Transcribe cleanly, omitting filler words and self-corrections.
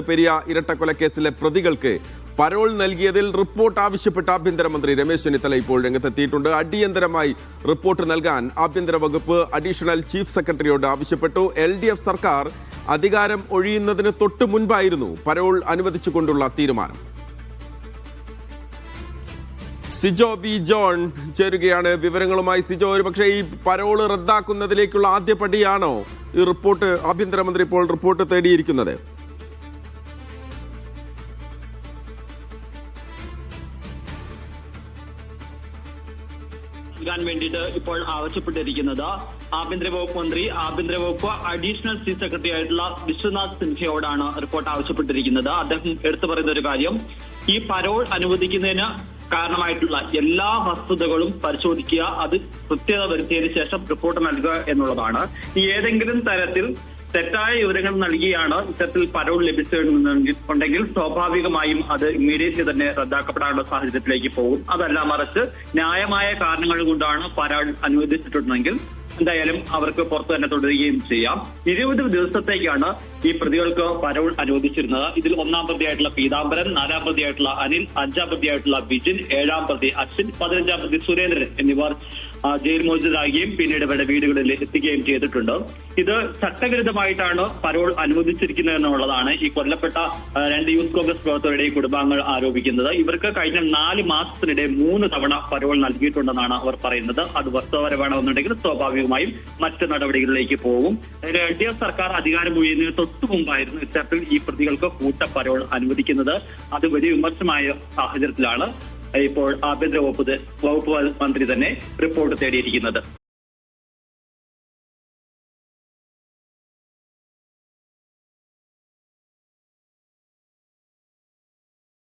പെരിയ ഇരട്ടക്കൊലക്കേസിലെ പ്രതികൾക്ക് പരോൾ നൽകിയതിൽ റിപ്പോർട്ട് ആവശ്യപ്പെട്ട ആഭ്യന്തരമന്ത്രി രമേശ് ചെന്നിത്തല ഇപ്പോൾ രംഗത്തെത്തിയിട്ടുണ്ട്. അടിയന്തരമായി റിപ്പോർട്ട് നൽകാൻ ആഭ്യന്തര വകുപ്പ് അഡീഷണൽ ചീഫ് സെക്രട്ടറിയോട് ആവശ്യപ്പെട്ടു. LDF സർക്കാർ അധികാരം ഒഴിയുന്നതിന് തൊട്ടു മുൻപായിരുന്നു പരോൾ അനുവദിച്ചുകൊണ്ടുള്ള തീരുമാനം. സിജോ വി ജോൺ ചേരുകയാണ് വിവരങ്ങളുമായി. സിജോ, ഒരുപക്ഷെ ഈ പരോൾ റദ്ദാക്കുന്നതിലേക്കുള്ള ആദ്യ പടിയാണോ ഈ റിപ്പോർട്ട്? ആഭ്യന്തരമന്ത്രി ഇപ്പോൾ റിപ്പോർട്ട് തേടിയിരിക്കുന്നത്. നൽകാൻ വേണ്ടിയിട്ട് ഇപ്പോൾ ആവശ്യപ്പെട്ടിരിക്കുന്നത് ആഭ്യന്തര വകുപ്പ് മന്ത്രി, ആഭ്യന്തര വകുപ്പ് അഡീഷണൽ ചീഫ് സെക്രട്ടറി ആയിട്ടുള്ള വിശ്വനാഥ് സിൻഹയോടാണ് റിപ്പോർട്ട് ആവശ്യപ്പെട്ടിരിക്കുന്നത്. അദ്ദേഹം എടുത്തു പറയുന്ന ഒരു കാര്യം, ഈ പരോൾ അനുവദിക്കുന്നതിന് കാരണമായിട്ടുള്ള എല്ലാ വസ്തുതകളും പരിശോധിക്കുക, അത് കൃത്യത വരുത്തിയതിനു ശേഷം റിപ്പോർട്ട് നൽകുക എന്നുള്ളതാണ്. ഏതെങ്കിലും തരത്തിൽ തെറ്റായ വിവരങ്ങൾ നൽകിയാണ് ഇത്തരത്തിൽ പരോൾ ലഭിച്ചിട്ടുണ്ടെങ്കിൽ സ്വാഭാവികമായും അത് ഇമ്മീഡിയറ്റ്ലി തന്നെ റദ്ദാക്കപ്പെടാനുള്ള സാഹചര്യത്തിലേക്ക് പോകും. അതല്ല മറിച്ച് ന്യായമായ കാരണങ്ങൾ കൊണ്ടാണ് പരോൾ അനുവദിച്ചിട്ടുണ്ടെങ്കിൽ എന്തായാലും അവർക്ക് പുറത്തു തന്നെ തുടരുകയും ചെയ്യാം. 20 ദിവസത്തേക്കാണ് ഈ പ്രതികൾക്ക് പരോൾ അനുവദിച്ചിരുന്നത്. ഇതിൽ 1-ാം പ്രതിയായിട്ടുള്ള പീതാംബരൻ, 4-ാം പ്രതിയായിട്ടുള്ള അനിൽ, 5-ാം പ്രതിയായിട്ടുള്ള ബിജിൻ, 7-ാം പ്രതി അശ്വിൻ, 15-ാം പ്രതി സുരേന്ദ്രൻ എന്നിവർ ജയിൽ മോചിതരാകുകയും പിന്നീട് ഇവരുടെ വീടുകളിൽ എത്തിക്കുകയും ചെയ്തിട്ടുണ്ട്. ഇത് ചട്ടവിരുദ്ധമായിട്ടാണ് പരോൾ അനുവദിച്ചിരിക്കുന്നത് എന്നുള്ളതാണ് ഈ കൊല്ലപ്പെട്ട 2 യൂത്ത് കോൺഗ്രസ് പ്രവർത്തകരുടെയും കുടുംബാംഗങ്ങൾ ആരോപിക്കുന്നത്. ഇവർക്ക് കഴിഞ്ഞ 4 മാസത്തിനിടെ 3 തവണ പരോൾ നൽകിയിട്ടുണ്ടെന്നാണ് അവർ പറയുന്നത്. അത് വസ്തുതപരമാണെന്നുണ്ടെങ്കിൽ സ്വാഭാവികമായും മറ്റ് നടപടികളിലേക്ക് പോകും. LDF സർക്കാർ അധികാരം ഒഴിയുന്നതിന് തൊട്ടു മുമ്പായിരുന്നു ഇത്തരത്തിൽ ഈ പ്രതികൾക്ക് കൂട്ട പരോൾ അനുവദിക്കുന്നത്. അത് വലിയ വിമർശമായ സാഹചര്യത്തിലാണ് ഇപ്പോൾ ആഭ്യന്തര വകുപ്പ് മന്ത്രി തന്നെ റിപ്പോർട്ട് തേടിയിരിക്കുന്നത്.